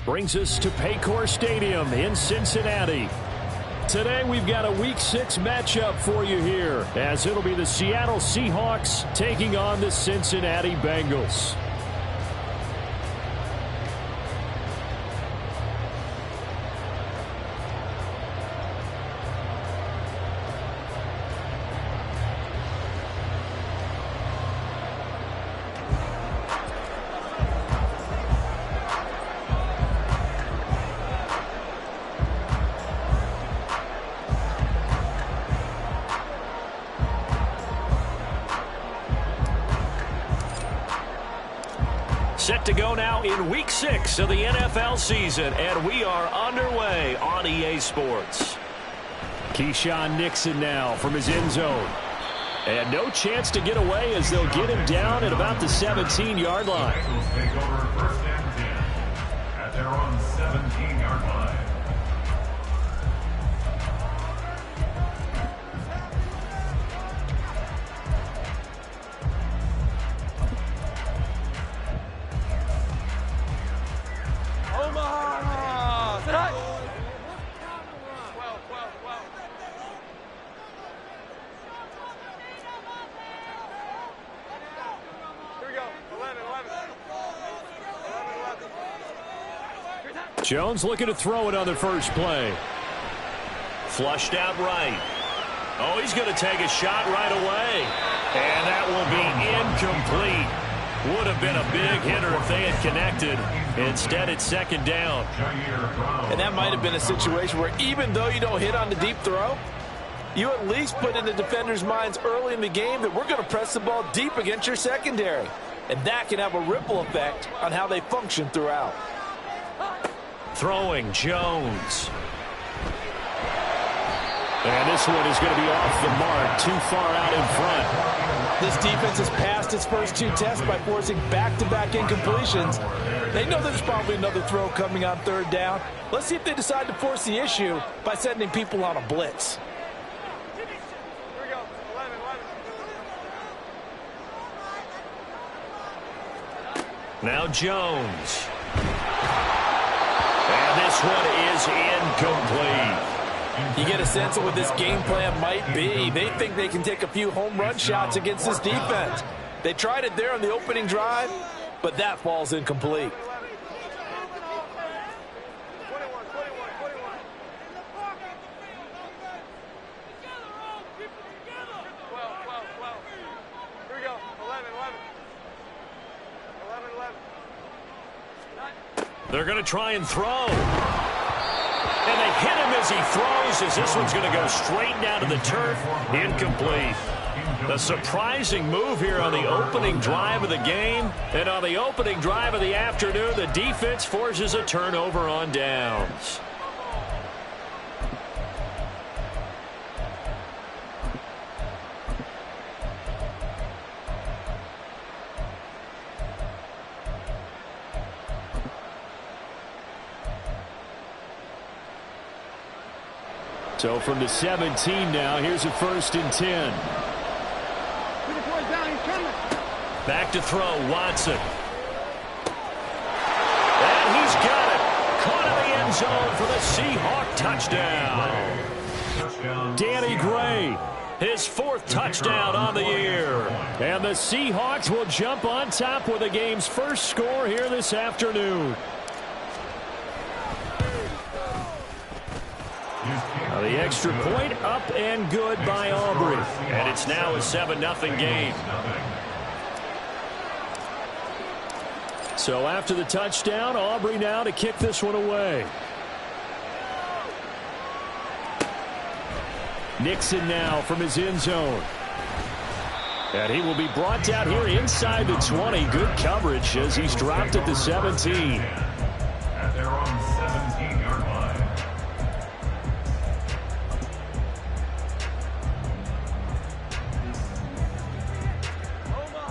Brings us to Paycor Stadium in Cincinnati. Today we've got a Week 6 matchup for you here, as it'll be the Seattle Seahawks taking on the Cincinnati Bengals. Set to go now in Week 6 of the NFL season, and we are underway on EA Sports. Keyshawn Nixon now from his end zone. And no chance to get away as they'll get him down at about the 17-yard line. Bengals take over first and 10 at their own 17-yard line. Jones looking to throw it on the first play. Flushed out right. Oh, he's going to take a shot right away. And that will be incomplete. Would have been a big hitter if they had connected. Instead, it's second down. And that might have been a situation where even though you don't hit on the deep throw, you at least put in the defenders' minds early in the game that we're going to press the ball deep against your secondary. And that can have a ripple effect on how they function throughout. Throwing Jones. And this one is going to be off the mark, too far out in front. This defense has passed its first two tests by forcing back-to-back incompletions. They know there's probably another throw coming on third down. Let's see if they decide to force the issue by sending people on a blitz. Now Jones. And this one is incomplete. You get a sense of what this game plan might be. They think they can take a few home run shots against this defense. They tried it there on the opening drive, but that falls incomplete. They're going to try and throw. And they hit him as he throws, as this one's going to go straight down to the turf. Incomplete. A surprising move here on the opening drive of the game. And on the opening drive of the afternoon, the defense forces a turnover on downs. So from the 17 now, here's a 1st and 10. Back to throw, Watson. And he's got it. Caught in the end zone for the Seahawk touchdown. Danny Gray, his 4th touchdown on the year. And the Seahawks will jump on top with the game's first score here this afternoon. The extra point up and good by Aubrey. And it's now a 7-0 game. So after the touchdown, Aubrey now to kick this one away. Nixon now from his end zone. And he will be brought down here inside the 20. Good coverage as he's dropped at the 17. At their own 17-yard line.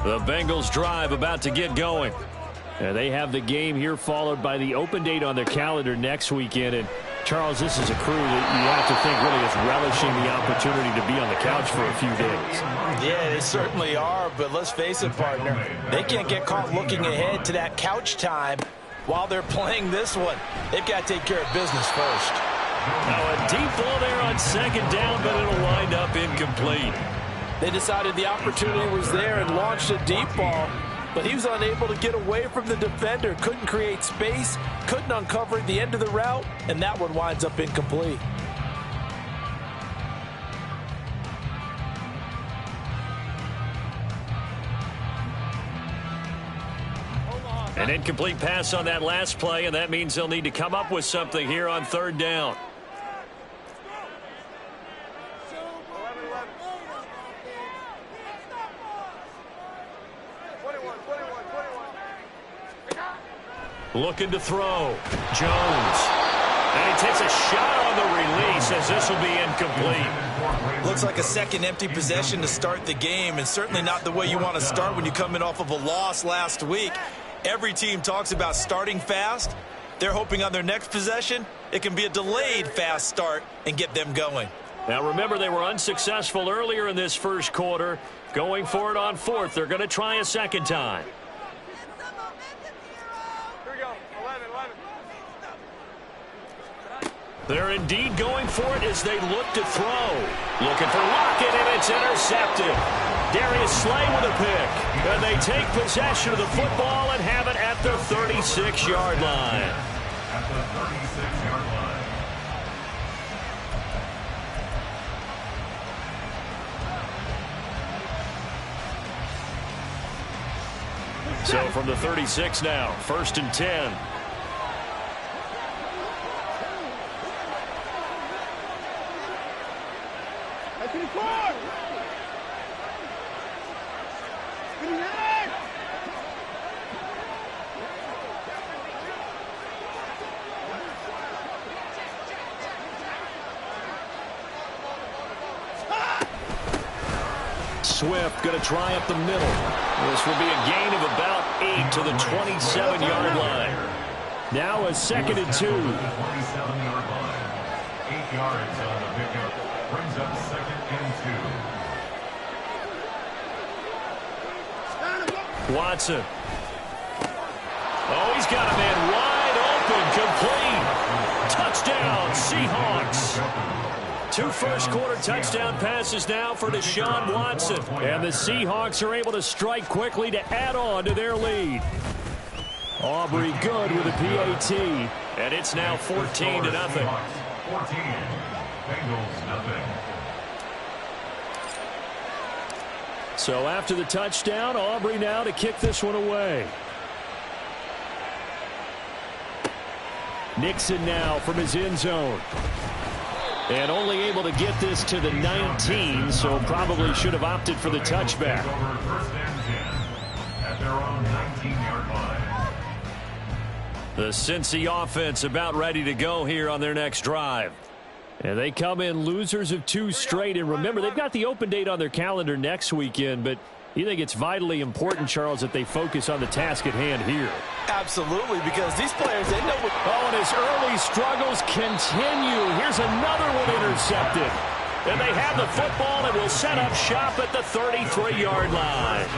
The Bengals drive about to get going. They have the game here followed by the open date on their calendar next weekend. And Charles, this is a crew that you have to think really is relishing the opportunity to be on the couch for a few days. Yeah, they certainly are, but let's face it, partner. They can't get caught looking ahead to that couch time while they're playing this one, they've got to take care of business first. Now a deep ball there on second down, but it'll wind up incomplete. They decided the opportunity was there and launched a deep ball, but he was unable to get away from the defender, couldn't create space, couldn't uncover the end of the route, and that one winds up incomplete. An incomplete pass on that last play, and that means they'll need to come up with something here on third down. Looking to throw. Jones. And he takes a shot on the release as this will be incomplete. Looks like a second empty possession to start the game, and certainly not the way you want to start when you come in off of a loss last week. Every team talks about starting fast. They're hoping on their next possession, it can be a delayed fast start and get them going. Now remember, they were unsuccessful earlier in this first quarter. Going for it on fourth. They're going to try a second time. They're indeed going for it as they look to throw. Looking for Lockett, and it's intercepted. Darius Slay with a pick. And they take possession of the football and have it at their 36-yard line. At the 36-yard line. So from the 36 now, 1st and 10. Swift going to try up the middle. This will be a gain of about 8 to the 27-yard line. Now a 2nd and 2. 27-yard line. 8 yards on the pickup. Brings up 2nd and 2. Watson. Oh, he's got a man wide open. Complete. Touchdown, Seahawks. 2 first-quarter touchdown passes now for Deshaun Watson. And the Seahawks are able to strike quickly to add on to their lead. Aubrey good with a PAT. And it's now 14-0. 14. Bengals nothing. So after the touchdown, Aubrey now to kick this one away. Nixon now from his end zone. And only able to get this to the 19, so probably should have opted for the touchback. At their own 19-yard line. The Cincy offense about ready to go here on their next drive. And they come in losers of 2 straight. And remember, they've got the open date on their calendar next weekend, but you think it's vitally important, Charles, that they focus on the task at hand here? Absolutely, because these players, they know what... Oh, and his early struggles continue. Here's another one intercepted. And they have the football and will set up shop at the 33-yard line.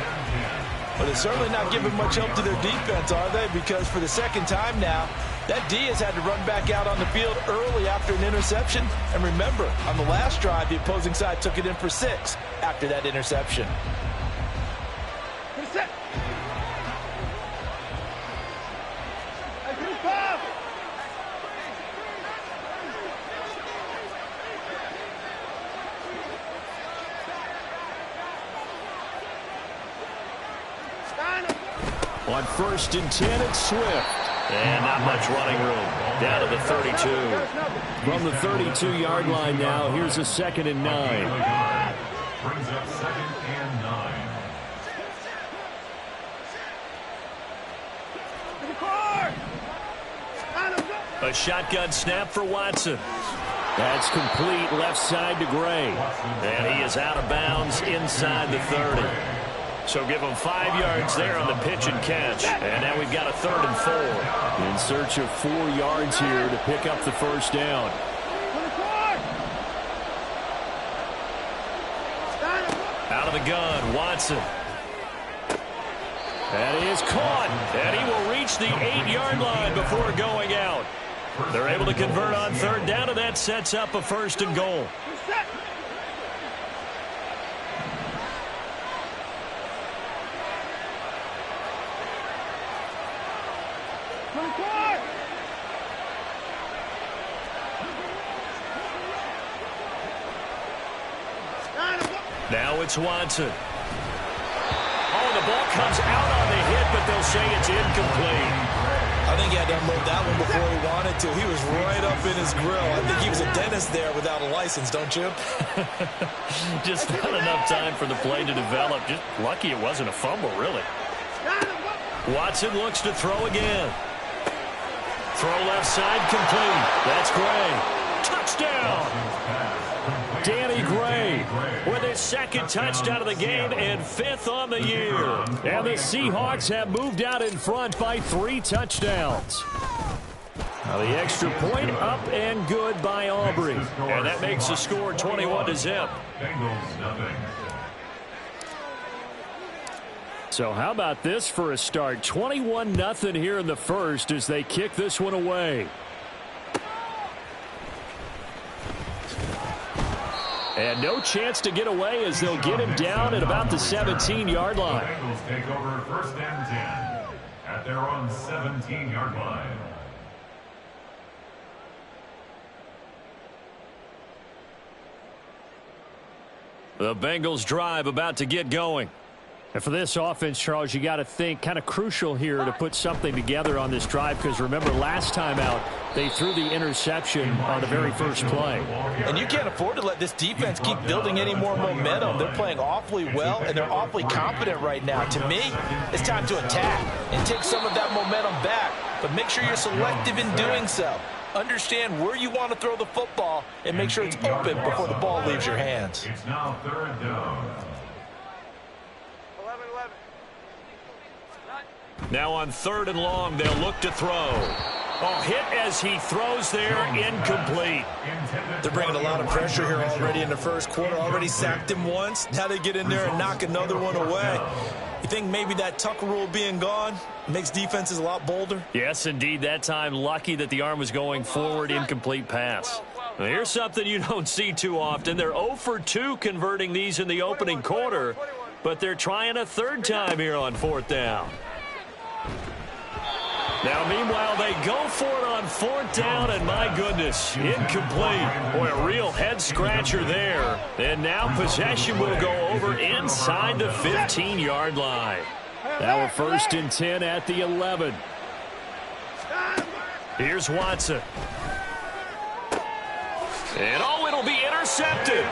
But they're certainly not giving much help to their defense, are they? Because for the second time now, that D has had to run back out on the field early after an interception. And remember, on the last drive, the opposing side took it in for 6 after that interception. On 1st and 10, it's Swift. And not much running room. Down to the 32. From the 32-yard line now, here's a 2nd and 9. Brings up 2nd and 9. A shotgun snap for Watson. That's complete left side to Gray. And he is out of bounds inside the 30. So give him 5 yards there on the pitch and catch. And now we've got a 3rd and 4. In search of 4 yards here to pick up the first down. Out of the gun, Watson. That is caught, and he will reach the 8-yard line before going out. They're able to convert on third down, and that sets up a 1st and goal. Now it's Watson. Oh, the ball comes out on the hit, but they'll say it's incomplete. I think he had to unload that one before he wanted to. He was right up in his grill. I think he was a dentist there without a license, don't you? Just not enough time for the play to develop. Just lucky it wasn't a fumble, really. Watson looks to throw again. Throw left side complete. That's Gray. Touchdown! Danny Gray with his 2nd touchdown of the game and 5th on the year. And the Seahawks have moved out in front by 3 touchdowns. Now the extra point up and good by Aubrey. And that makes the score 21-0. So how about this for a start? 21-0 here in the first as they kick this one away. And no chance to get away as they'll get him down at about the 17-yard line. Bengals take over 1st and 10 at their own 17-yard line. The Bengals drive about to get going. And for this offense, Charles, you got to think kind of crucial here to put something together on this drive because remember last time out they threw the interception on the very first play. And you can't afford to let this defense keep building any more momentum. They're playing awfully well and they're awfully confident right now. To me, it's time to attack and take some of that momentum back. But make sure you're selective in doing so. Understand where you want to throw the football and make sure it's open before the ball leaves your hands. It's now 3rd down. Now on 3rd and long, they'll look to throw. Oh, hit as he throws there, incomplete. They're bringing a lot of pressure here already in the first quarter. Already sacked him once. Now they get in there and knock another one away. You think maybe that Tucker rule being gone makes defenses a lot bolder? Yes, indeed. That time, lucky that the arm was going forward, incomplete pass. Now, here's something you don't see too often. They're 0 for 2 converting these in the opening quarter, but they're trying a 3rd time here on 4th down. Now, meanwhile, they go for it on 4th down, and my goodness, incomplete. Boy, a real head-scratcher there. And now possession will go over inside the 15-yard line. Now a 1st and 10 at the 11. Here's Watson. And, oh, it'll be intercepted.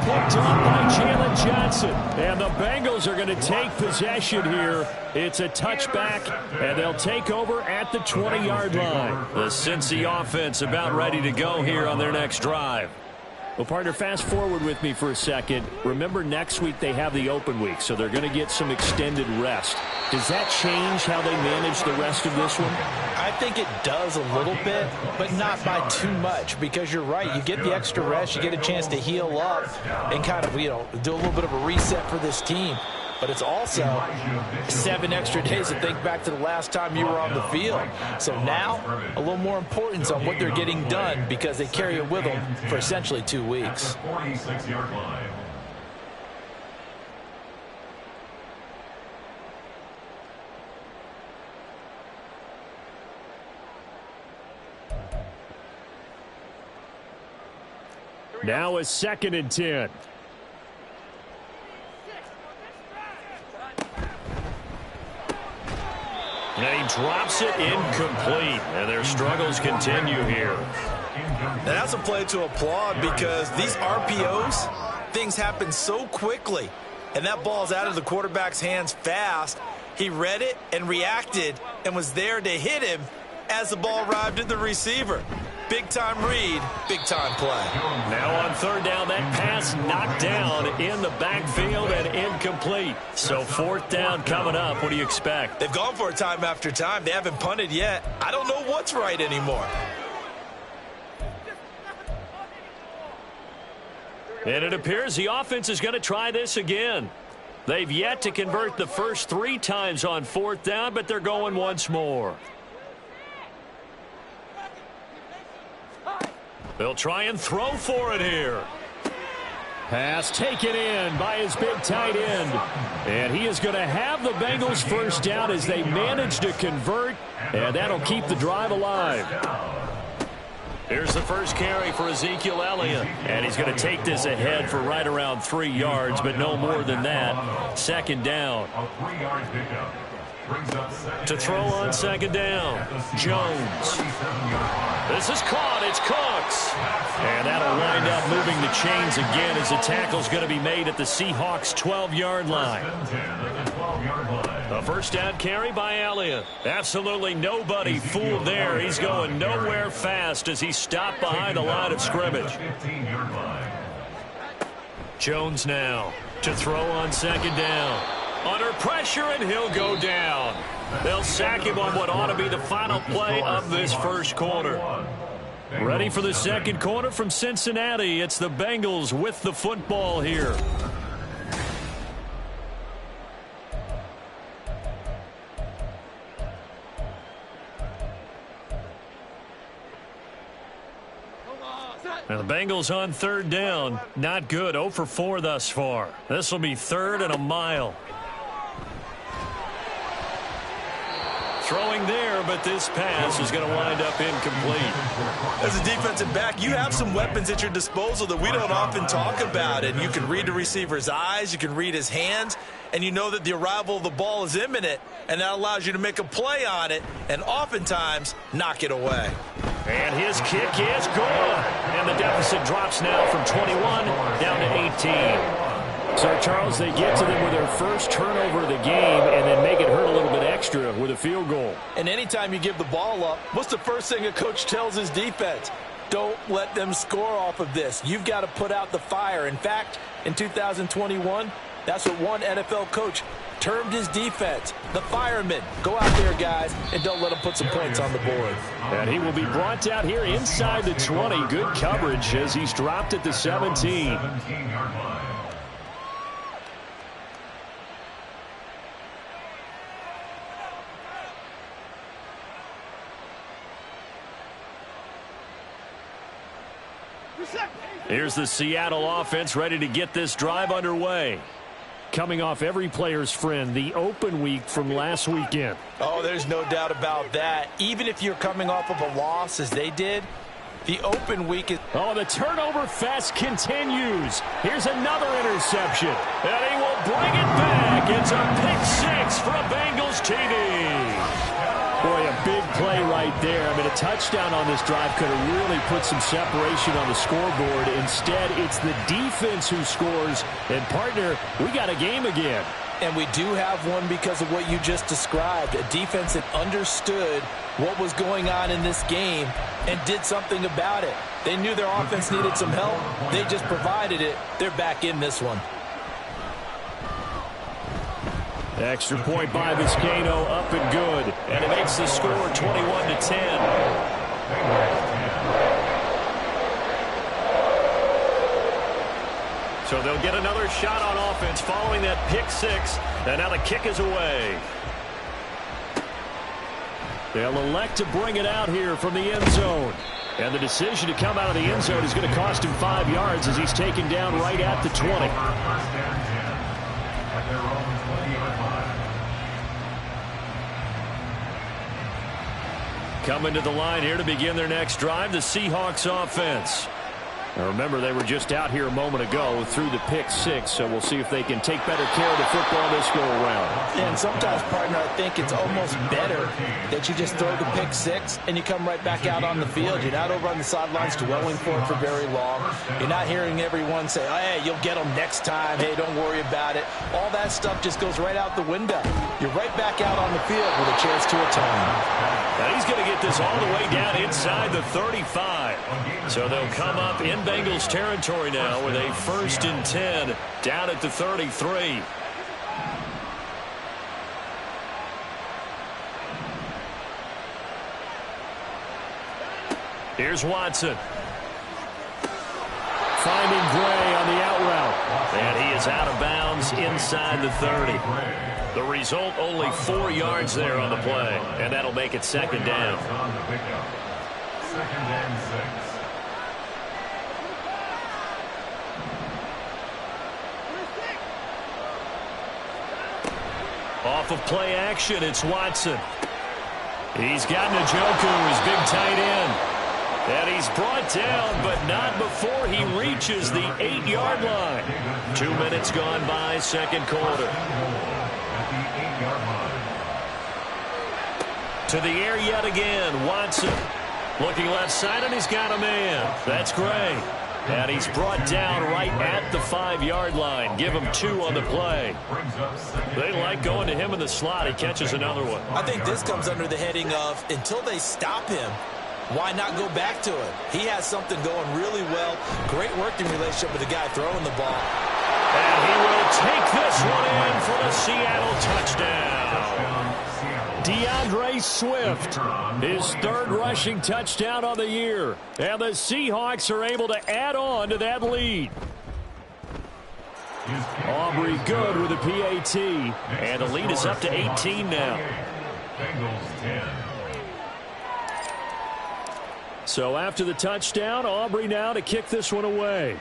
Picked up by Jalen Johnson. And the Bengals are going to take possession here. It's a touchback, and they'll take over at the 20-yard line. The Cincy offense about ready to go here on their next drive. Well, partner, fast forward with me for a second. Remember, next week they have the open week, so they're going to get some extended rest. Does that change how they manage the rest of this one? I think it does a little bit, but not by too much, because you're right. You get the extra rest, you get a chance to heal up and kind of, do a little bit of a reset for this team. But it's also 7 extra days to think back to the last time you were on the field. So now, a little more importance on what they're getting done because they carry it with them for essentially 2 weeks. 46-yard line. Now a 2nd and 10. And he drops it incomplete. And their struggles continue here. And that's a play to applaud because these RPOs, things happen so quickly. And that ball's out of the quarterback's hands fast. He read it and reacted and was there to hit him as the ball arrived at the receiver. Big-time read, big-time play. Now on 3rd down, that pass knocked down in the backfield and incomplete. So 4th down coming up. What do you expect? They've gone for it time after time. They haven't punted yet. I don't know what's right anymore. And it appears the offense is going to try this again. They've yet to convert the first 3 times on 4th down, but they're going once more. They'll try and throw for it here. Pass taken in by his big tight end. And he is going to have the Bengals first down as they manage to convert, and that'll keep the drive alive. Here's the first carry for Ezekiel Elliott. And he's going to take this ahead for right around 3 yards, but no more than that. 2nd down. A 3-yard pickup. Brings up 2nd To throw on 2nd down, Jones. This is caught. It's Cooks. And that'll wind up moving the chains again as the tackle's going to be made at the Seahawks' 12-yard line. A first down carry by Elliott. Absolutely nobody fooled there. He's going nowhere fast as he stopped behind the line of scrimmage. Jones now to throw on 2nd down. Under pressure, and he'll go down. They'll sack him on what ought to be the final play of this first quarter. Ready for the 2nd quarter from Cincinnati. It's the Bengals with the football here. And the Bengals on 3rd down. Not good. 0 for 4 thus far. This will be 3rd and a mile. Throwing there, but this pass is going to wind up incomplete. As a defensive back, you have some weapons at your disposal that we don't often talk about. And you can read the receiver's eyes, you can read his hands, and you know that the arrival of the ball is imminent, and that allows you to make a play on it and oftentimes knock it away. And his kick is good. And the deficit drops now from 21 down to 18. So, Charles, they get to them with their first turnover of the game and then make it hurt a little bit extra with a field goal. And anytime you give the ball up, what's the first thing a coach tells his defense? Don't let them score off of this. You've got to put out the fire. In fact, in 2021, that's what one NFL coach termed his defense, the firemen. Go out there, guys, and don't let them put some points on the board. And he will be brought out here inside the 20. Good coverage as he's dropped at the 17. Here's the Seattle offense ready to get this drive underway. Coming off every player's friend, the open week from last weekend. Oh, there's no doubt about that. Even if you're coming off of a loss as they did, the open week is... Oh, the turnover fest continues. Here's another interception. And he will bring it back. It's a pick 6 for a Bengals TD. Boy, a big play right there. I mean, a touchdown on this drive could have really put some separation on the scoreboard. Instead, it's the defense who scores. And, partner, we got a game again. And we do have one because of what you just described. A defense that understood what was going on in this game and did something about it. They knew their offense needed some help. They just provided it. They're back in this one. Extra point by Vizcaino, up and good. And it makes the score 21-10. So they'll get another shot on offense following that pick 6. And now the kick is away. They'll elect to bring it out here from the end zone. And the decision to come out of the end zone is going to cost him 5 yards as he's taken down right at the 20. Coming to the line here to begin their next drive, the Seahawks offense. Now remember, they were just out here a moment ago through the pick 6, so we'll see if they can take better care of the football this go-around. And sometimes, partner, I think it's almost better that you just throw the pick 6 and you come right back out on the field. You're not over on the sidelines dwelling for it for very long. You're not hearing everyone say, oh, hey, you'll get them next time. Hey, don't worry about it. All that stuff just goes right out the window. You're right back out on the field with a chance to atone. Now he's going to get this all the way down inside the 35. So they'll come up in Bengals territory now with a 1st and 10 down at the 33. Here's Watson. Finding Gray on the out route. And he is is out of bounds inside the 30. The result, only 4 yards there on the play, and that'll make it second down. Second and 6. Off of play action, it's Watson. He's got Njoku, his big tight end. And he's brought down, but not before he reaches the 8-yard line. 2 minutes gone by, second quarter. To the air yet again, Watson. Looking left side, and he's got a man. That's Gray. And he's brought down right at the 5-yard line. Give him 2 on the play. They like going to him in the slot. He catches another one. I think this comes under the heading of, until they stop him, why not go back to it? He has something going really well. Great working relationship with the guy throwing the ball. And he will take this one in for the Seattle touchdown. DeAndre Swift, his 3rd rushing touchdown of the year. And the Seahawks are able to add on to that lead. Aubrey good with a PAT. And the lead is up to 18 now. So after the touchdown, Aubrey now to kick this one away.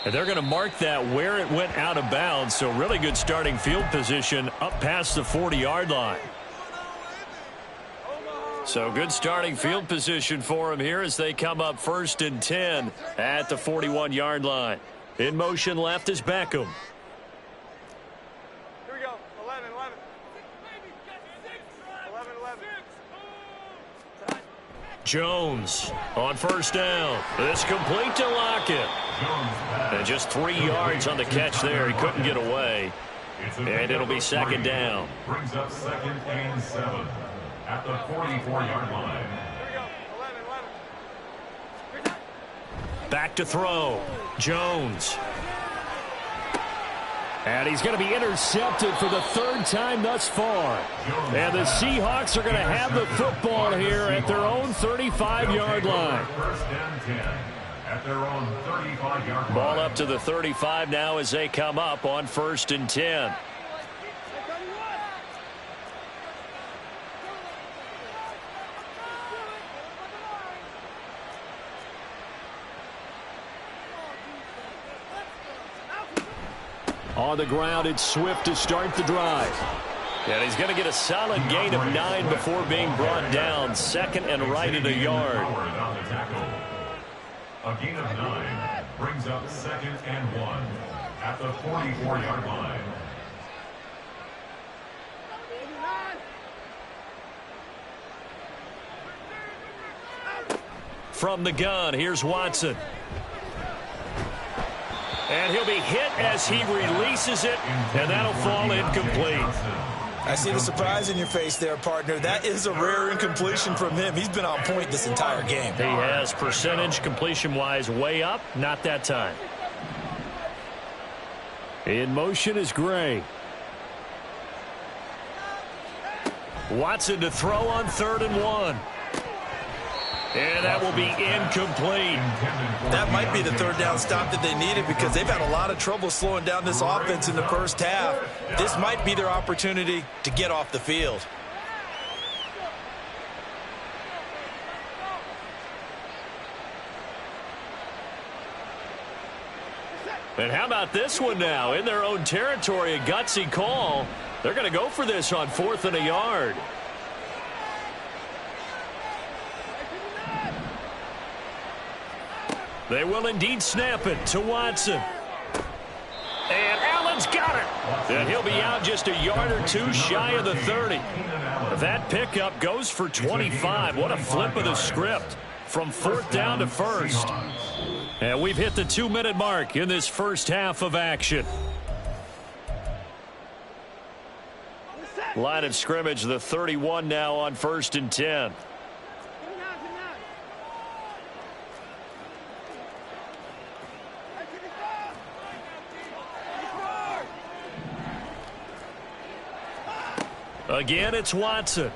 And they're going to mark that where it went out of bounds. So really good starting field position up past the 40-yard line. So good starting field position for him here as they come up 1st and 10 at the 41-yard line. In motion left is Beckham. Here we go. 11. 11. Jones on 1st down. It's complete to Lockett. And just 3 yards on the catch there. He couldn't get away. And it'll be second down. Brings up 2nd and 7 at the 44-yard line. Here we go. 11. Back to throw. Jones. And he's going to be intercepted for the 3rd time thus far. And the Seahawks are going to have the football here at their own 35-yard line. 1st and 10 at their own 35-yard line. Ball up to the 35 now as they come up on 1st and 10. On the ground, it's Swift to start the drive. And he's going to get a solid gain of 9 before being brought down. 2nd and right at a yard. A gain of 9 brings up 2nd and 1 at the 44-yard line. From the gun, here's Watson. And he'll be hit as he releases it, and that'll fall incomplete. I see the surprise in your face there, partner. That is a rare incompletion from him. He's been on point this entire game. He has percentage completion-wise way up, not that time. In motion is Gray. Watson to throw on 3rd and 1. And that will be incomplete. That might be the 3rd down stop that they needed because they've had a lot of trouble slowing down this offense in the first half. This might be their opportunity to get off the field. And how about this one now? In their own territory, a gutsy call. They're going to go for this on 4th and a yard. They will indeed snap it to Watson. And Allen's got it. And he'll be out just a yard or 2 shy of the 30. That pickup goes for 25. What a flip of the script from 4th down to 1st. And we've hit the 2-minute mark in this first half of action. Line of scrimmage, the 31 now on 1st and 10. Again, it's Watson.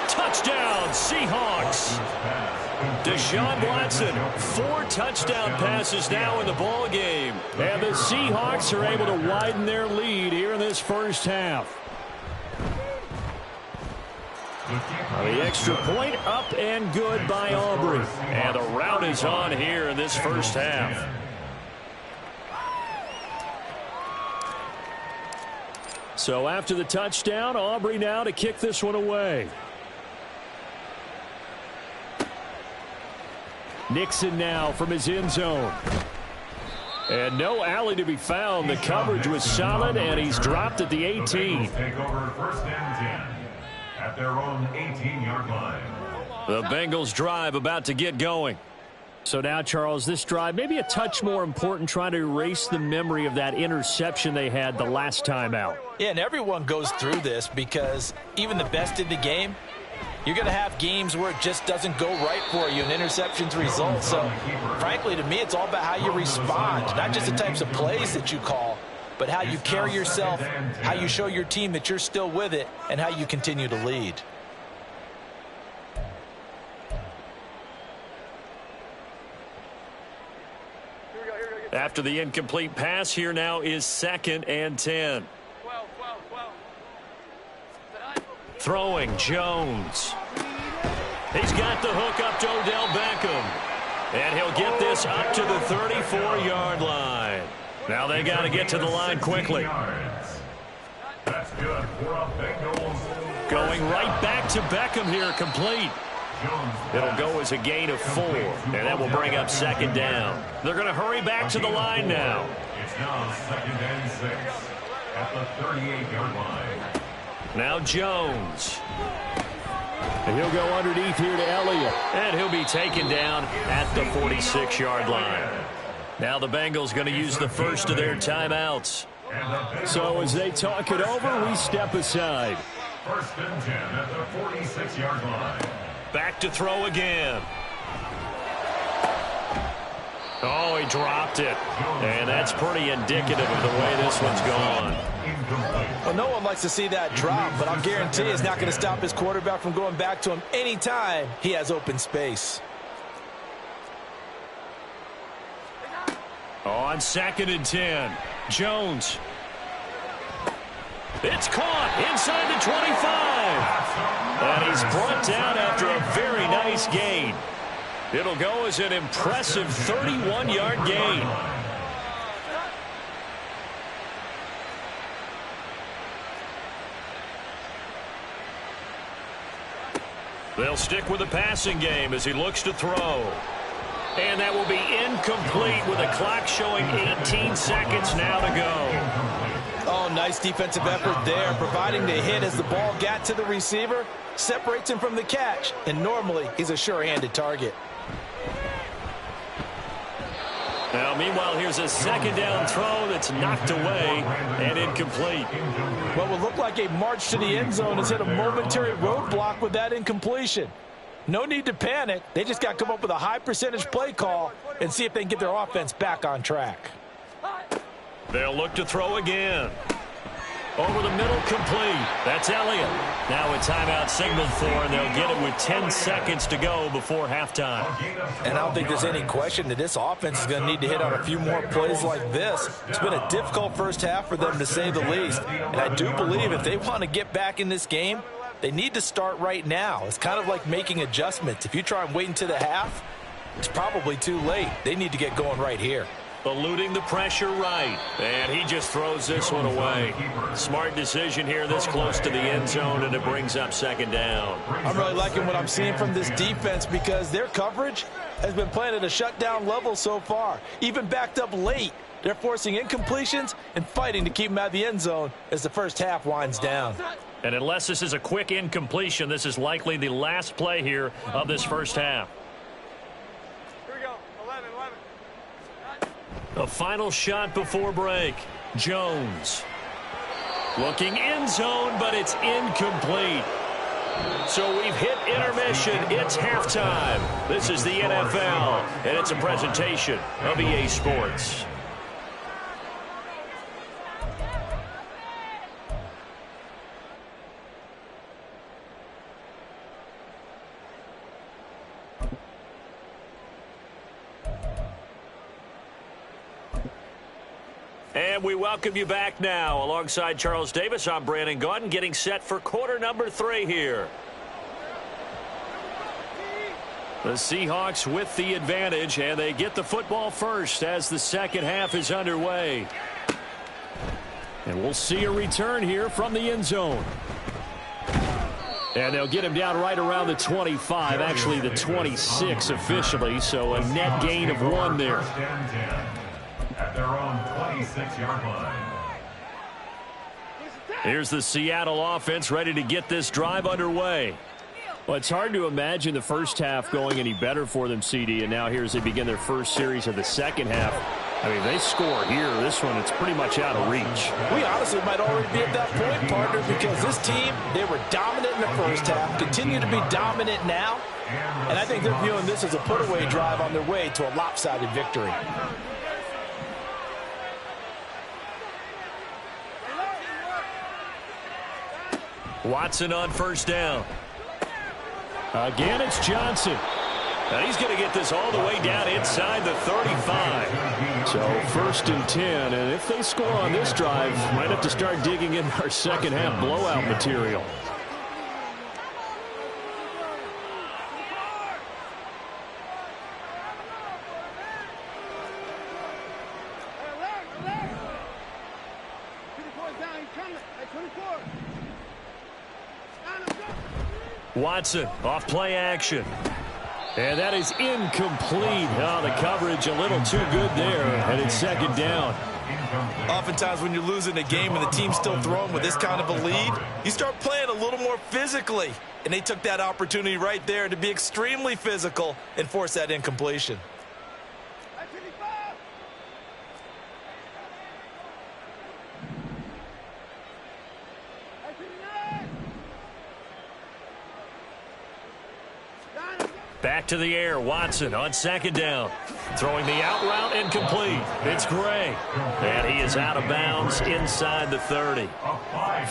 Touchdown, Seahawks. Deshaun Watson, 4 touchdown passes now in the ball game. And the Seahawks are able to widen their lead here in this first half. The extra point up and good by Aubrey. And the rout is on here in this first half. So after the touchdown, Aubrey now to kick this one away. Nixon now from his end zone. And no alley to be found. The coverage was solid, and he's dropped at the 18. Take over first and 10 at their own 18-yard line. The Bengals drive about to get going. So now, Charles, this drive maybe a touch more important, trying to erase the memory of that interception they had the last time out. Yeah, and everyone goes through this because even the best in the game, you're going to have games where it just doesn't go right for you and interceptions result. So, frankly, to me, it's all about how you respond, not just the types of plays that you call, but how you carry yourself, how you show your team that you're still with it, and how you continue to lead. After the incomplete pass, here now is 2nd and 10. Throwing, Jones. He's got the hook up to Odell Beckham. And he'll get this up to the 34-yard line. Now they got to get to the line quickly. That's good for a Bengals. Going right back to Beckham here, complete. It'll go as a gain of 4, and that will bring up 2nd down. They're going to hurry back to the line now. It's now 2nd and 6 at the 38-yard line. Now Jones. And he'll go underneath here to Elliott. And he'll be taken down at the 46-yard line. Now the Bengals going to use the first of their timeouts. So as they talk it over, we step aside. 1st and 10 at the 46-yard line. Back to throw again. Oh, he dropped it. And that's pretty indicative of the way this one's gone. Well, no one likes to see that drop, but I'll guarantee it's not going to stop his quarterback from going back to him anytime he has open space. On 2nd and 10, Jones. It's caught inside the 25. And he's brought down after a very nice gain. It'll go as an impressive 31-yard gain. They'll stick with the passing game as he looks to throw. And that will be incomplete with a clock showing 18 seconds now to go. Oh, nice defensive effort there, providing the hit as the ball got to the receiver, separates him from the catch, and normally he's a sure-handed target. Now, meanwhile, here's a 2nd down throw that's knocked away and incomplete. What would look like a march to the end zone has hit a momentary roadblock with that incompletion. No need to panic. They just got to come up with a high percentage play call and see if they can get their offense back on track. They'll look to throw again. Over the middle, complete. That's Elliott. Now a timeout signaled for, and they'll get it with 10 seconds to go before halftime. And I don't think there's any question that this offense is going to need to hit on a few more plays like this. It's been a difficult first half for them, to say the least. And I do believe if they want to get back in this game, they need to start right now. It's kind of like making adjustments. If you try and wait until the half, it's probably too late. They need to get going right here. Eluding the pressure right. And he just throws this one away. Smart decision here this close to the end zone, and it brings up 2nd down. I'm really liking what I'm seeing from this defense because their coverage has been playing at a shutdown level so far. Even backed up late, they're forcing incompletions and fighting to keep them out of the end zone as the first half winds down. And unless this is a quick incompletion, this is likely the last play here of this first half. A final shot before break. Jones. Looking end zone, but it's incomplete. So we've hit intermission. It's halftime. This is the NFL, and it's a presentation of EA Sports. And we welcome you back now. Alongside Charles Davis, I'm Brandon Gaudin, getting set for quarter number 3 here. The Seahawks with the advantage, and they get the football first as the second half is underway. And we'll see a return here from the end zone. And they'll get him down right around the 25, actually the 26 officially, so a net gain of 1 there. At their own 26-yard line. Here's the Seattle offense ready to get this drive underway. Well, it's hard to imagine the first half going any better for them, CD, and now here as they begin their first series of the second half. I mean, they score here. This one, it's pretty much out of reach. We honestly might already be at that point, partner, because this team, they were dominant in the first half, continue to be dominant now, and I think they're viewing this as a put-away drive on their way to a lopsided victory. Watson on first down. Again, it's Johnson. And he's going to get this all the way down inside the 35. So 1st and 10, and if they score on this drive, might have to start digging in our second half blowout material. Watson off play action. And that is incomplete. Oh, the coverage a little too good there, and it's second down. Oftentimes when you're losing a game and the team's still throwing with this kind of a lead, you start playing a little more physically. And they took that opportunity right there to be extremely physical and force that incompletion. Back to the air, Watson on second down. Throwing the out route incomplete. It's Gray. And he is out of bounds inside the 30.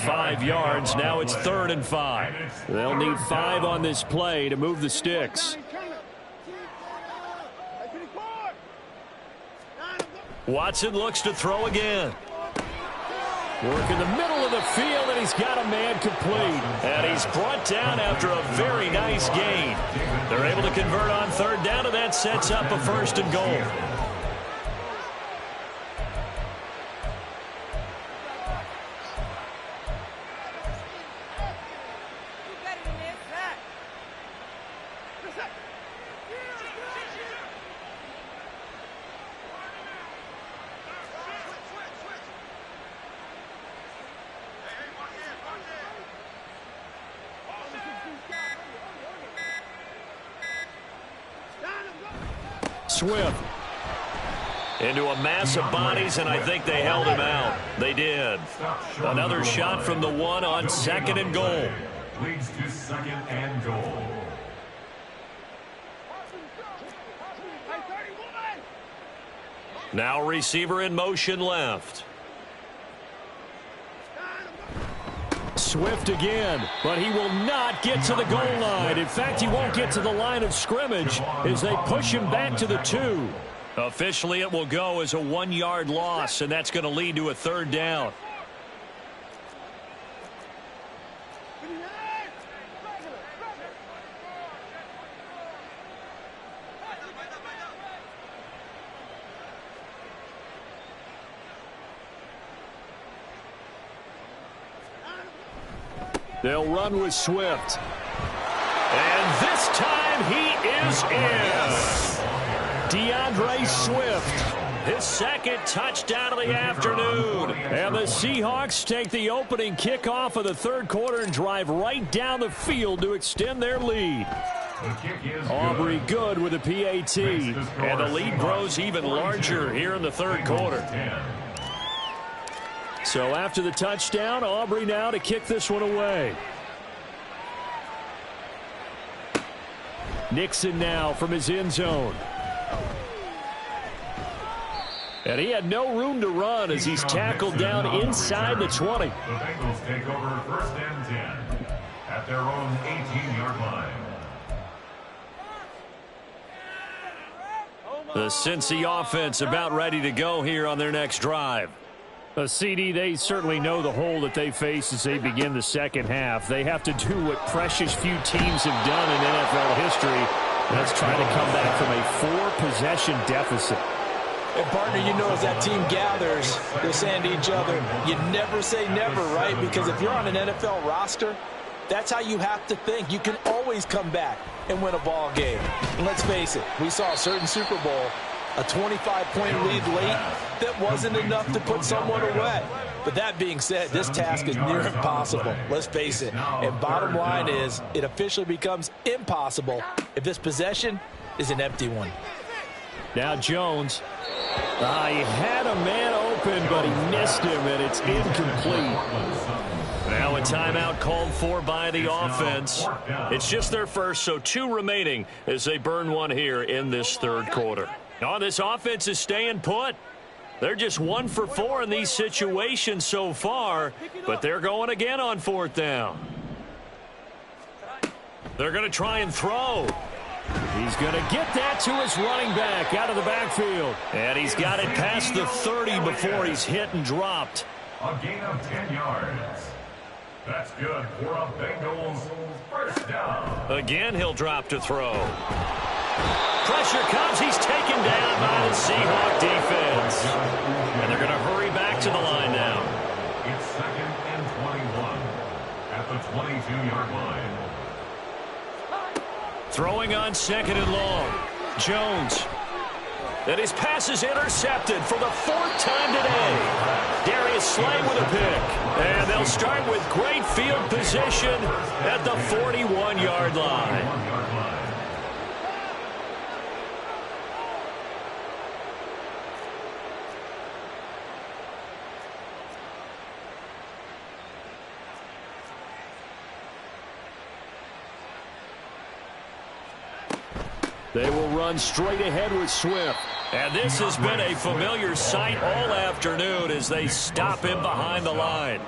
5 yards, now it's 3rd and 5. They'll need 5 on this play to move the sticks. Watson looks to throw again. Work in the middle of the field, and he's got a man complete. And he's brought down after a very nice gain. They're able to convert on 3rd down, and that sets up a 1st and goal. Swift. Into a mass of bodies, and I think they held him out. They did. Another shot from the 1 on 2nd and goal. Leads to 2nd and goal. Now receiver in motion left. Swift again, but he will not get to the goal line. In fact, he won't get to the line of scrimmage as they push him back to the 2. Officially, it will go as a 1-yard loss, and that's going to lead to a 3rd down. They'll run with Swift. And this time he is in. DeAndre Swift. His 2nd touchdown of the afternoon. And the Seahawks take the opening kickoff of the 3rd quarter and drive right down the field to extend their lead. Aubrey good with a PAT. And the lead grows even larger here in the 3rd quarter. So after the touchdown, Aubrey now to kick this one away. Nixon now from his end zone. And he had no room to run as he's tackled down inside the 20. The Bengals take over 1st and 10 at their own 18-yard line. The Cincy offense about ready to go here on their next drive. CD, they certainly know the hole that they face as they begin the second half. They have to do what precious few teams have done in NFL history. That's try to come back from a 4-possession deficit. And, partner, you know, as that team gathers, they're saying to each other, you never say never, right? Because if you're on an NFL roster, that's how you have to think. You can always come back and win a ball game. And let's face it, we saw a certain Super Bowl, a 25-point lead late that wasn't enough to put someone away. But that being said, this task is near impossible. Let's face it. And bottom line is, it officially becomes impossible if this possession is an empty one. Now Jones. He had a man open, but he missed him, and it's incomplete. Now a timeout called for by the offense. It's just their first, so 2 remaining as they burn one here in this third quarter. Now this offense is staying put. They're just 1 for 4 in these situations so far, but they're going again on 4th down. They're going to try and throw. He's going to get that to his running back out of the backfield. And he's got it past the 30 before he's hit and dropped. A gain of 10 yards. That's good for a Bengals first down. Again, he'll drop to throw. Pressure comes. He's taken down by the Seahawk defense. And they're going to hurry back to the line now. It's 2nd and 21 at the 22-yard line. Throwing on 2nd and long. Jones. And his pass is intercepted for the 4th time today. Darius Slay with a pick. And they'll start with great field position at the 41-yard line. They will run straight ahead with Swift. And this has been a familiar sight all afternoon as they stop him behind the line.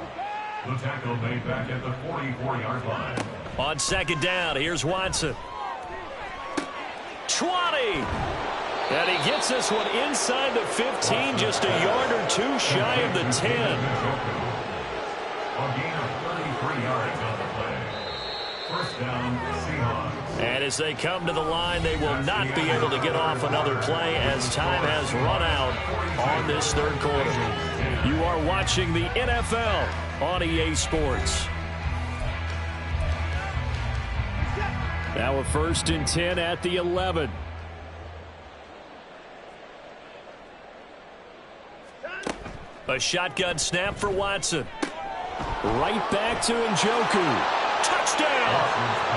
The tackle made back at the 44-yard line. On 2nd down, here's Watson. 20! And he gets this one inside the 15, just a yard or 2 shy of the 10. A gain of 33 yards on the play. First down, Seahawks. And as they come to the line, they will not be able to get off another play as time has run out on this third quarter. You are watching the NFL on EA Sports. Now a 1st and 10 at the 11. A shotgun snap for Watson. Right back to Njoku. Touchdown!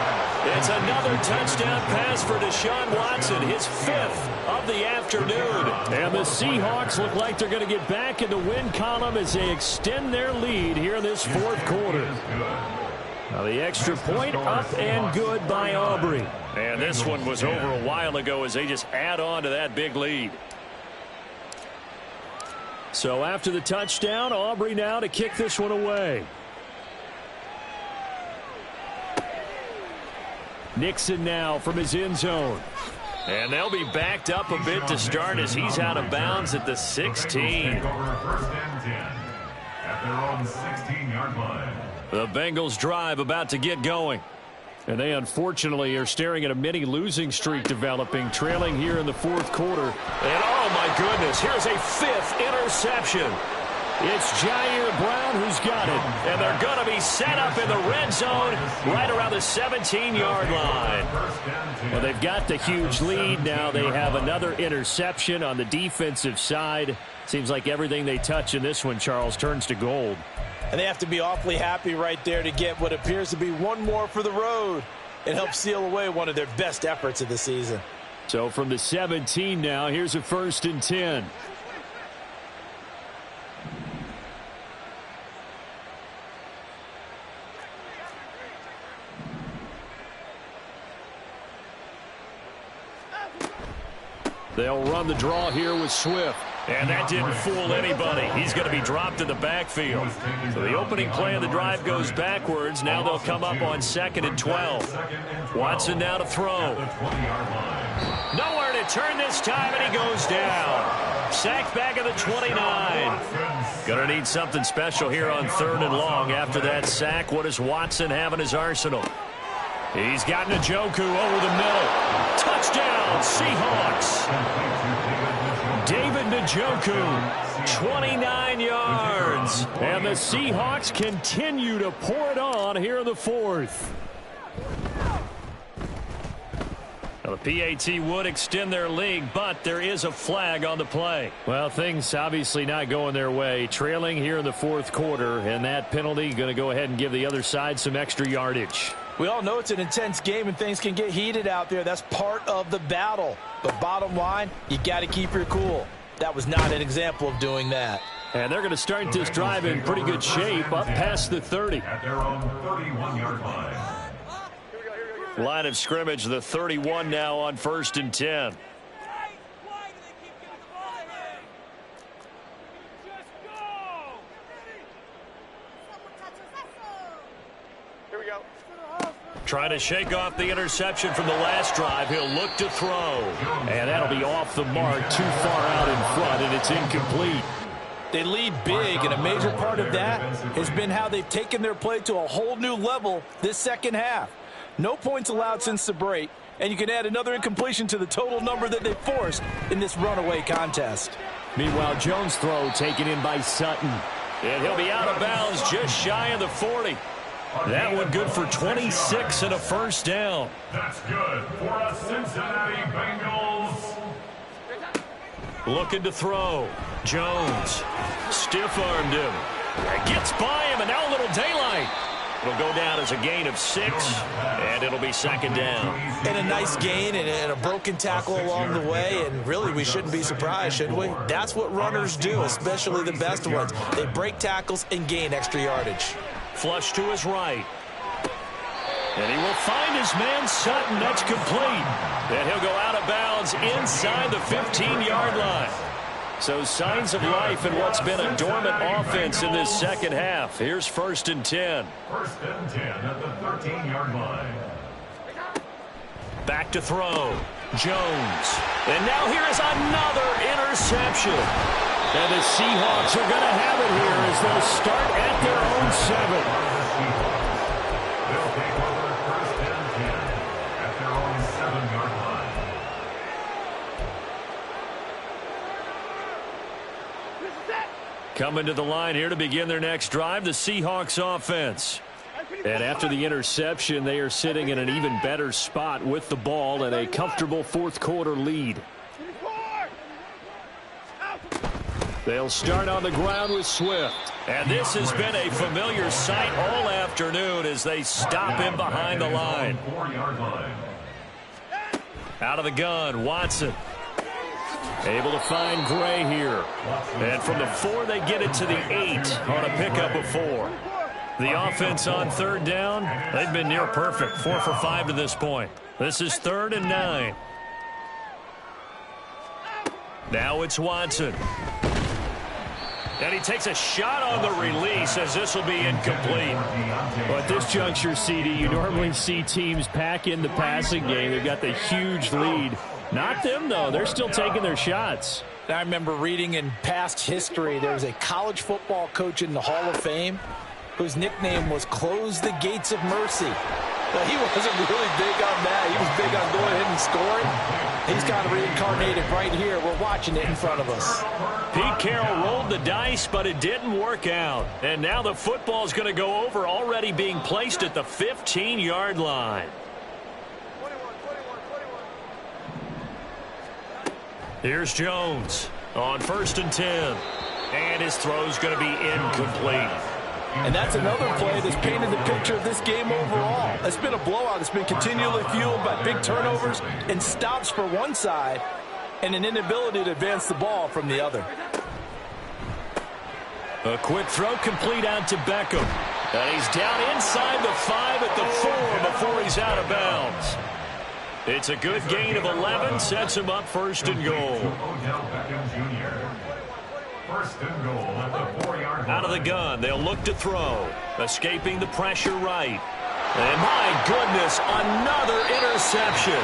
It's another touchdown pass for Deshaun Watson, his 5th of the afternoon. And the Seahawks look like they're going to get back in the win column as they extend their lead here in this 4th quarter. Now the extra point up and good by Aubrey. And this one was over a while ago as they just add on to that big lead. So after the touchdown, Aubrey now to kick this one away. Nixon now from his end zone. And they'll be backed up a bit to start as he's out of bounds at the 16. The Bengals drive about to get going. And they unfortunately are staring at a mini losing streak developing, trailing here in the 4th quarter. And oh my goodness, here's a 5th interception. It's Jair Brown who's got it. And they're going to be set up in the red zone right around the 17-yard line. Well, they've got the huge lead. Now they have another interception on the defensive side. Seems like everything they touch in this one, Charles, turns to gold. And they have to be awfully happy right there to get what appears to be one more for the road and help seal away one of their best efforts of the season. So from the 17 now, here's a 1st and 10. They'll run the draw here with Swift. And that didn't fool anybody. He's going to be dropped in the backfield. So the opening play of the drive goes backwards. Now they'll come up on 2nd and 12. Watson now to throw. Nowhere to turn this time, and he goes down. Sacked back at the 29. Going to need something special here on 3rd and long. After that sack, what does Watson have in his arsenal? He's got Njoku over the middle. Touchdown, Seahawks. David Njoku, 29 yards. And the Seahawks continue to pour it on here in the 4th. Well, the PAT would extend their lead, but there is a flag on the play. Well, things obviously not going their way. Trailing here in the 4th quarter, and that penalty going to go ahead and give the other side some extra yardage. We all know it's an intense game and things can get heated out there. That's part of the battle. But bottom line, you got to keep your cool. That was not an example of doing that. And they're going to start this drive in pretty good shape up past the 30. At their own 31-yard line. Line of scrimmage, the 31 now on 1st and 10. Trying to shake off the interception from the last drive. He'll look to throw. And that'll be off the mark, too far out in front, and it's incomplete. They lead big, and a major part of that has been how they've taken their play to a whole new level this second half. No points allowed since the break, and you can add another incompletion to the total number that they forced in this runaway contest. Meanwhile, Jones' throw taken in by Sutton. And he'll be out of bounds just shy of the 40. That one good for 26 and a first down. That's good for the Cincinnati Bengals. Looking to throw. Jones stiff-armed him. Gets by him, and now a little daylight. It'll go down as a gain of 6, and it'll be 2nd down. And a nice gain and a broken tackle along the way, and really we shouldn't be surprised, should we? That's what runners do, especially the best ones. They break tackles and gain extra yardage. Flush to his right. And he will find his man Sutton. That's complete. And he'll go out of bounds inside the 15-yard line. So signs of life in what's been a dormant offense in this second half. Here's 1st and 10. 1st and 10 at the 13-yard line. Back to throw. Jones. And now here is another interception. And the Seahawks are going to have it here as they'll start at their own 7. They'll take over 1st and 10 at their own 7-yard line. Coming to the line here to begin their next drive, the Seahawks offense. And after the interception, they are sitting in an even better spot with the ball and a comfortable 4th quarter lead. They'll start on the ground with Swift. And this has been a familiar sight all afternoon as they stop him behind the line. 4-yard line. Out of the gun, Watson. Able to find Gray here. And from the 4, they get it to the 8 on a pickup of 4. The offense on 3rd down, they've been near perfect. 4 for 5 to this point. This is 3rd and 9. Now it's Watson. And he takes a shot on the release as this will be incomplete. Well, at this juncture, CD, you normally see teams pack in the passing game. They've got the huge lead. Not them, though. They're still taking their shots. I remember reading in past history, there was a college football coach in the Hall of Fame whose nickname was Close the Gates of Mercy. Well, he wasn't really big on that. He was big on going ahead and scoring. He's kind of reincarnated right here. We're watching it in front of us. Pete Carroll rolled the dice, but it didn't work out. And now the football's going to go over, already being placed at the 15-yard line. Here's Jones on 1st and 10. And his throw's going to be incomplete. And that's another play that's painted the picture of this game overall. It's been a blowout. It's been continually fueled by big turnovers and stops for one side and an inability to advance the ball from the other. A quick throw complete out to Beckham. And he's down inside the 5 at the 4 before he's out of bounds. It's a good gain of 11, sets him up 1st and goal. Odell Beckham Jr. 1st and goal at the 4-yard line. Out of the gun, they'll look to throw. Escaping the pressure right. And my goodness, another interception.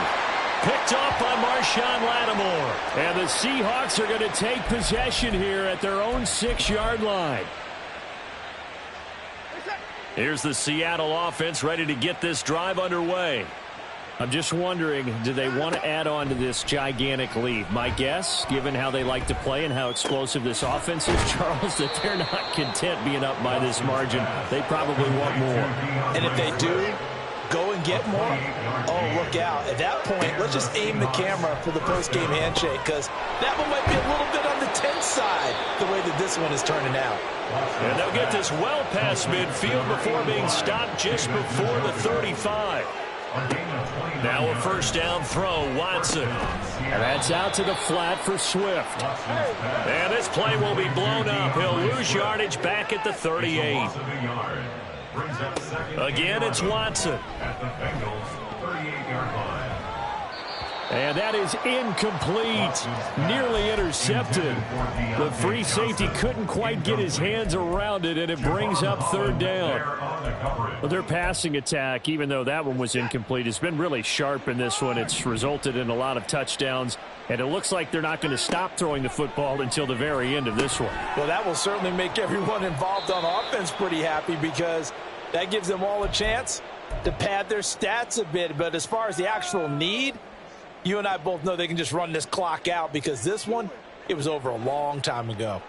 Picked off by Marshawn Lattimore. And the Seahawks are going to take possession here at their own 6-yard line. Here's the Seattle offense ready to get this drive underway. I'm just wondering, do they want to add on to this gigantic lead? My guess, given how they like to play and how explosive this offense is, Charles, that they're not content being up by this margin. They probably want more. And if they do go and get more, oh, look out. At that point, let's just aim the camera for the post-game handshake, because that one might be a little bit on the tense side, the way that this one is turning out. And they'll get this well past midfield before being stopped just before the 35. Now a first down throw, Watson. And that's out to the flat for Swift. And this play will be blown up. He'll lose yardage back at the 38. Again, it's Watson. At the Bengals 38-yard line. And that is incomplete. Nearly intercepted. The free safety couldn't quite get his hands around it, and it brings up third down. Well, their passing attack, even though that one was incomplete, has been really sharp in this one. It's resulted in a lot of touchdowns, and it looks like they're not going to stop throwing the football until the very end of this one. Well, that will certainly make everyone involved on offense pretty happy, because that gives them all a chance to pad their stats a bit. But as far as the actual need, you and I both know they can just run this clock out, because this one, it was over a long time ago.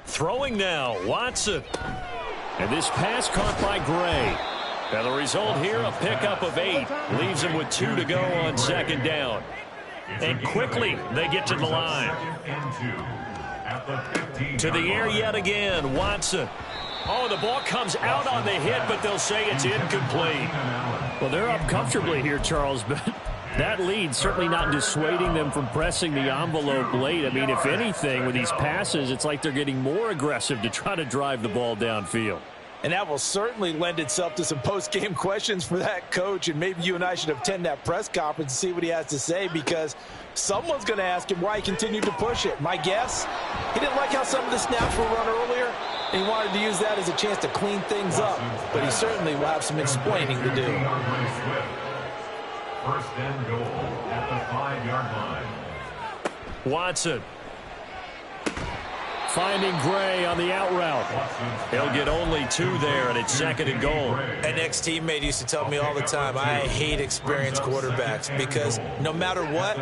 Throwing now, Watson. And this pass caught by Gray. And the result here, a pickup of 8. Leaves him with 2 to go on second down. And quickly, they get to the line. To the air yet again, Watson. Oh, the ball comes out on the hit, but they'll say it's incomplete. Well, they're up comfortably here, Charles, but that lead certainly not dissuading them from pressing the envelope late. I mean, if anything, with these passes, it's like they're getting more aggressive to try to drive the ball downfield. And that will certainly lend itself to some post-game questions for that coach, and maybe you and I should attend that press conference and see what he has to say, because someone's going to ask him why he continued to push it. My guess, he didn't like how some of the snaps were run earlier, and he wanted to use that as a chance to clean things up, but he certainly will have some explaining to do. First and goal at the 5-yard line. Watson. Finding Gray on the out route. He'll get only 2 there, and it's second and goal. An ex-teammate used to tell me all the time, I hate experienced quarterbacks, because no matter what,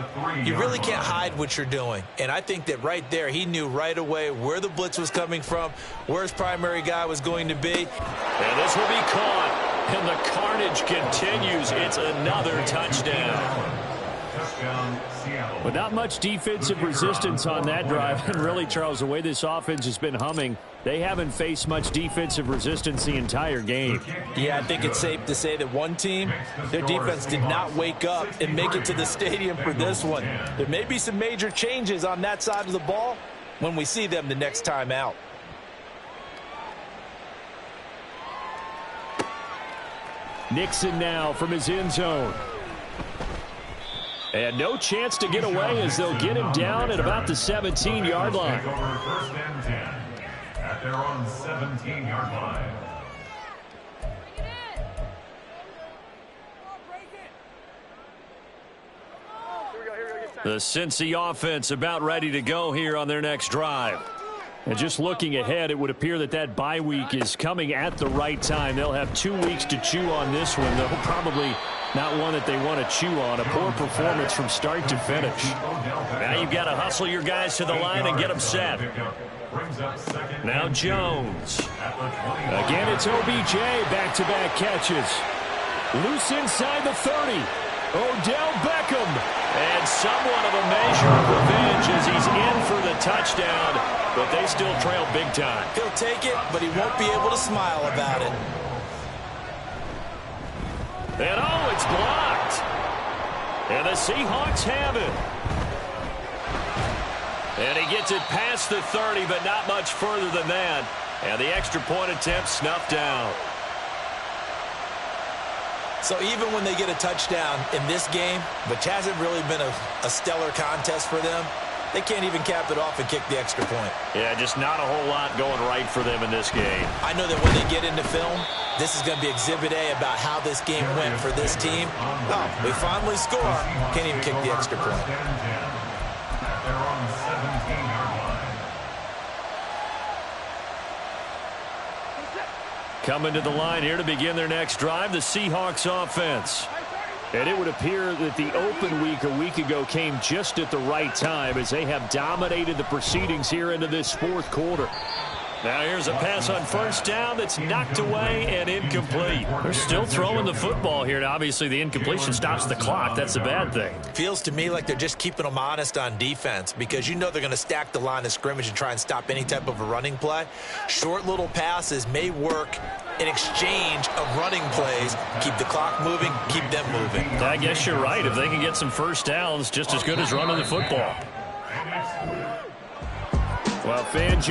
you really can't hide what you're doing. And I think that right there, he knew right away where the blitz was coming from, where his primary guy was going to be. And this will be caught. And the carnage continues. It's another touchdown. But not much defensive resistance on that drive. And really, Charles, the way this offense has been humming, they haven't faced much defensive resistance the entire game. Yeah, I think it's safe to say that one team, their defense did not wake up and make it to the stadium for this one. There may be some major changes on that side of the ball when we see them the next time out. Nixon now from his end zone. And no chance to get away as they'll get him down at about the 17-yard line. First and 10 at their own 17-yard line. The Cincy offense about ready to go here on their next drive. And just looking ahead, it would appear that that bye week is coming at the right time. They'll have 2 weeks to chew on this one. They'll probably not one that they want to chew on. A poor performance from start to finish. Now you've got to hustle your guys to the line and get them set. Now Jones. Again, it's OBJ, back-to-back catches. Loose inside the 30. Odell Beckham. And somewhat of a measure of revenge as he's in for the touchdown, but they still trail big time. He'll take it, but he won't be able to smile about it. And oh, it's blocked. And the Seahawks have it. And he gets it past the 30, but not much further than that. And the extra point attempt snuffed down. So even when they get a touchdown in this game, which hasn't really been a stellar contest for them, they can't even cap it off and kick the extra point. Yeah, just not a whole lot going right for them in this game. I know that when they get into film, this is going to be Exhibit A about how this game went for this team. Oh, we finally score. Can't even kick the extra point. They're on the 17-yard line. Coming to the line here to begin their next drive, the Seahawks offense. And it would appear that the open week a week ago came just at the right time as they have dominated the proceedings here into this fourth quarter. Now here's a pass on first down that's knocked away and incomplete. They're still throwing the football here, and obviously the incompletion stops the clock. That's a bad thing. Feels to me like they're just keeping them honest on defense because you know they're going to stack the line of scrimmage and try and stop any type of a running play. Short little passes may work in exchange of running plays. Keep the clock moving, keep them moving. I guess you're right. If they can get some first downs, just as good as running the football. Well, fans,